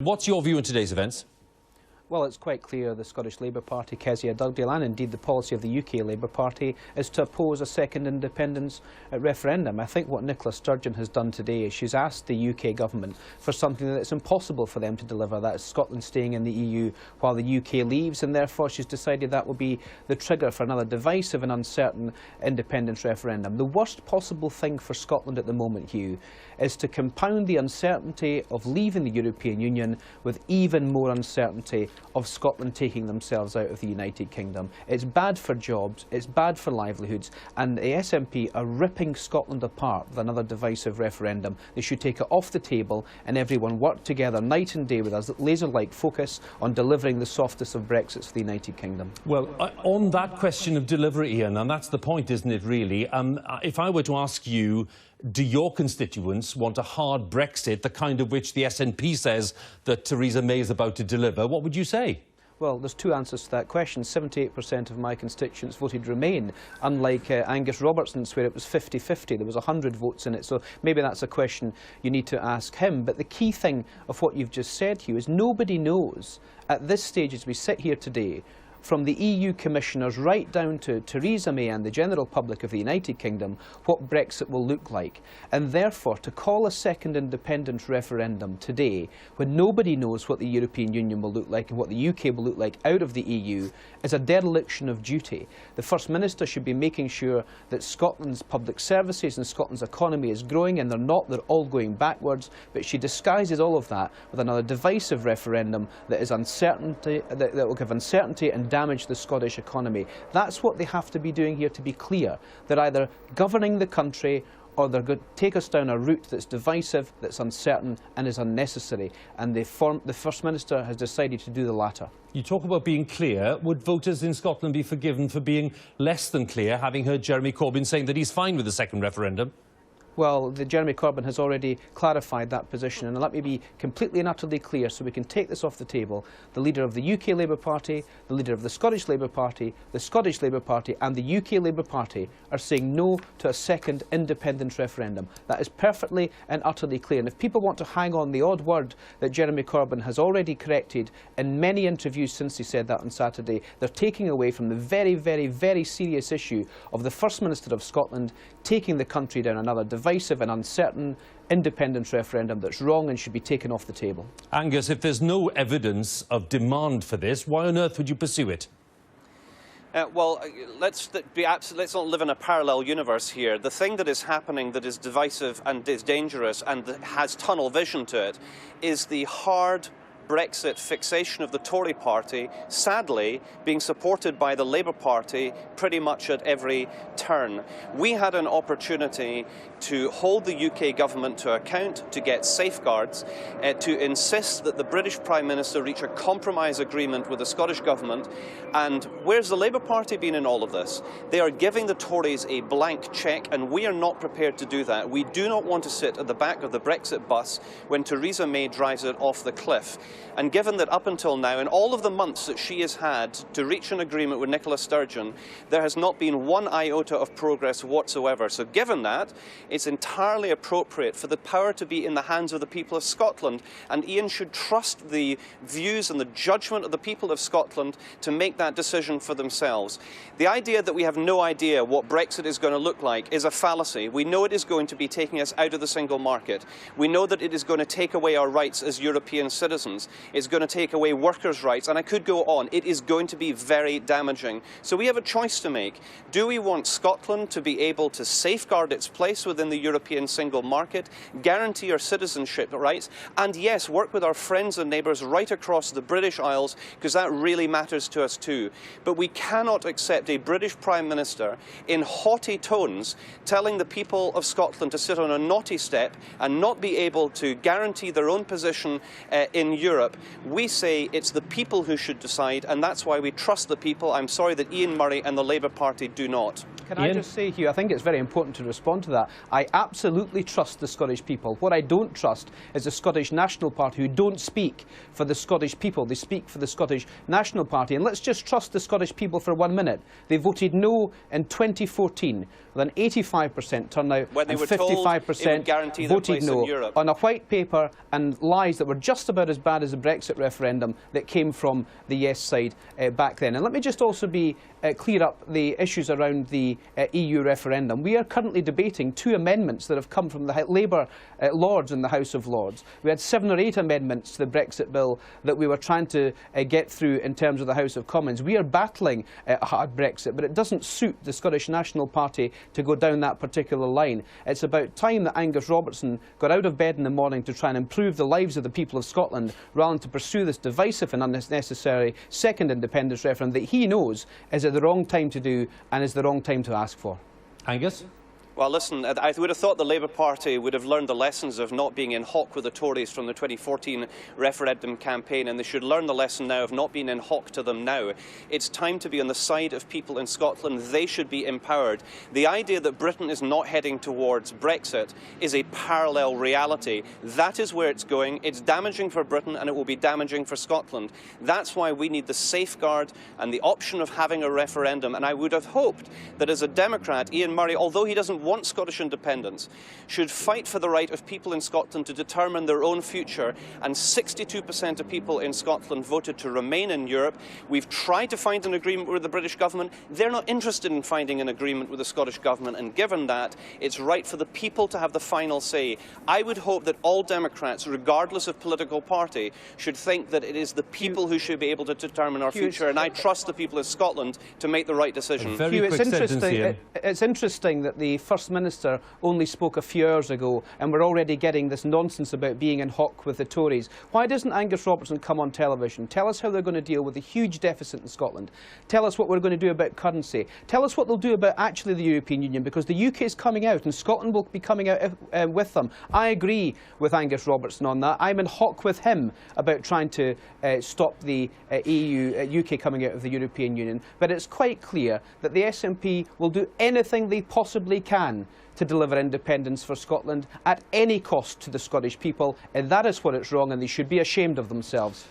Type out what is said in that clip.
What's your view on today's events? Well, it's quite clear the Scottish Labour Party, Kezia Dugdale, and indeed the policy of the UK Labour Party is to oppose a second independence referendum. I think what Nicola Sturgeon has done today is she's asked the UK government for something that's impossible for them to deliver, that is Scotland staying in the EU while the UK leaves, and therefore she's decided that will be the trigger for another divisive and uncertain independence referendum. The worst possible thing for Scotland at the moment, Hugh, is to compound the uncertainty of leaving the European Union with even more uncertainty of Scotland taking themselves out of the United Kingdom. It's bad for jobs, it's bad for livelihoods, and the SNP are ripping Scotland apart with another divisive referendum. They should take it off the table and everyone work together night and day with us, laser-like focus on delivering the softest of Brexits for the United Kingdom. Well, on that question of delivery, Ian, and that's the point, isn't it, really? If I were to ask you, do your constituents want a hard Brexit, the kind of which the SNP says that Theresa May is about to deliver, what would you say? Well, there's two answers to that question. 78% of my constituents voted Remain, unlike Angus Robertson's, where it was 50-50. There was 100 votes in it, so maybe that's a question you need to ask him. But the key thing of what you've just said, Hugh, is nobody knows at this stage, as we sit here today, from the EU commissioners right down to Theresa May and the general public of the United Kingdom, what Brexit will look like. And therefore, to call a second independence referendum today, when nobody knows what the European Union will look like and what the UK will look like out of the EU, is a dereliction of duty. The First Minister should be making sure that Scotland's public services and Scotland's economy is growing, and they're all going backwards, but she disguises all of that with another divisive referendum that is uncertainty, that will give uncertainty and damage the Scottish economy. That's what they have to be doing here, to be clear. They're either governing the country or they're going to take us down a route that's divisive, that's uncertain and is unnecessary. And the First Minister has decided to do the latter. You talk about being clear. Would voters in Scotland be forgiven for being less than clear, having heard Jeremy Corbyn saying that he's fine with the second referendum? Well, Jeremy Corbyn has already clarified that position, and let me be completely and utterly clear so we can take this off the table. The leader of the UK Labour Party, the leader of the Scottish Labour Party, the Scottish Labour Party and the UK Labour Party are saying no to a second independence referendum. That is perfectly and utterly clear. And if people want to hang on the odd word that Jeremy Corbyn has already corrected in many interviews since he said that on Saturday, they're taking away from the very, very, very serious issue of the First Minister of Scotland taking the country down another divisive and uncertain independence referendum that's wrong and should be taken off the table. Angus, if there's no evidence of demand for this, why on earth would you pursue it? Let's not live in a parallel universe here. The thing that is happening that is divisive and is dangerous and that has tunnel vision to it is the hard Brexit fixation of the Tory party, sadly being supported by the Labour Party pretty much at every turn. We had an opportunity to hold the UK government to account, to get safeguards, to insist that the British Prime Minister reach a compromise agreement with the Scottish government. And where's the Labour Party been in all of this? They are giving the Tories a blank cheque, and we are not prepared to do that. We do not want to sit at the back of the Brexit bus when Theresa May drives it off the cliff. And given that up until now, in all of the months that she has had to reach an agreement with Nicola Sturgeon, there has not been one iota of progress whatsoever. So given that, it's entirely appropriate for the power to be in the hands of the people of Scotland, and Ian should trust the views and the judgment of the people of Scotland to make that decision for themselves. The idea that we have no idea what Brexit is going to look like is a fallacy. We know it is going to be taking us out of the single market. We know that it is going to take away our rights as European citizens. It's going to take away workers' rights, and I could go on. It is going to be very damaging. So we have a choice to make. Do we want Scotland to be able to safeguard its place within the European single market, guarantee our citizenship rights, and yes, work with our friends and neighbours right across the British Isles, because that really matters to us too. But we cannot accept a British Prime Minister in haughty tones telling the people of Scotland to sit on a naughty step and not be able to guarantee their own position in Europe. We say it's the people who should decide, and that's why we trust the people. I'm sorry that Ian Murray and the Labour Party do not. Can I just say, Hugh, I think it's very important to respond to that. I absolutely trust the Scottish people. What I don't trust is the Scottish National Party, who don't speak for the Scottish people. They speak for the Scottish National Party. And let's just trust the Scottish people for 1 minute. They voted no in 2014 with an 85% turnout, when they and were told it would 55% guarantee their voted place no in Europe. on a white paper and lies that were just about as bad as the Brexit referendum that came from the yes side back then. And let me just also clear up the issues around the EU referendum. We are currently debating 2 amendments that have come from the Labour Lords in the House of Lords. We had 7 or 8 amendments to the Brexit bill that we were trying to get through in terms of the House of Commons. We are battling a hard Brexit, but it doesn't suit the Scottish National Party to go down that particular line. It's about time that Angus Robertson got out of bed in the morning to try and improve the lives of the people of Scotland, rather than to pursue this divisive and unnecessary second independence referendum that he knows is at the wrong time to do and is the wrong time to ask for. Angus? Well, listen, I would have thought the Labour Party would have learned the lessons of not being in hock with the Tories from the 2014 referendum campaign, and they should learn the lesson now of not being in hock to them now. It's time to be on the side of people in Scotland. They should be empowered. The idea that Britain is not heading towards Brexit is a parallel reality. That is where it's going. It's damaging for Britain, and it will be damaging for Scotland. That's why we need the safeguard and the option of having a referendum, and I would have hoped that as a Democrat, Ian Murray, although he doesn't want Scottish independence, should fight for the right of people in Scotland to determine their own future, and 62% of people in Scotland voted to remain in Europe. We've tried to find an agreement with the British government. They're not interested in finding an agreement with the Scottish government, and given that, it's right for the people to have the final say. I would hope that all Democrats, regardless of political party, should think that it is the people who should be able to determine our future, and I trust the people of Scotland to make the right decision. Very quick sentence, Ian. It's interesting that the First Minister only spoke a few hours ago, and we're already getting this nonsense about being in hock with the Tories. Why doesn't Angus Robertson come on television? Tell us how they're going to deal with the huge deficit in Scotland. Tell us what we're going to do about currency. Tell us what they'll do about actually the European Union, because the UK is coming out and Scotland will be coming out with them. I agree with Angus Robertson on that. I'm in hock with him about trying to stop the UK coming out of the European Union. But it's quite clear that the SNP will do anything they possibly can to deliver independence for Scotland at any cost to the Scottish people, and that is what it's wrong, and they should be ashamed of themselves.